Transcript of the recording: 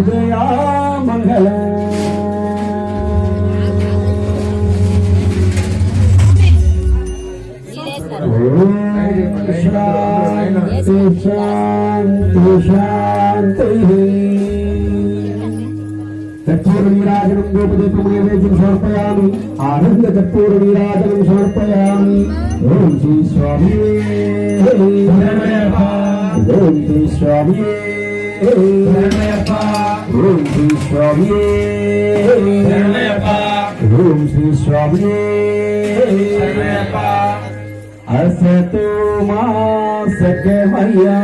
जया मंगल शांति शांति शांति कर्पूर नीराजनं गोपदीपमेवैकं समर्पयामि आनंद कर्पूर नीराजनं समर्पयामि ओम श्री स्वामी ओम श्री स्वामी ओम श्री स्वामी ओम श्री स्वामी असतो मा सगमया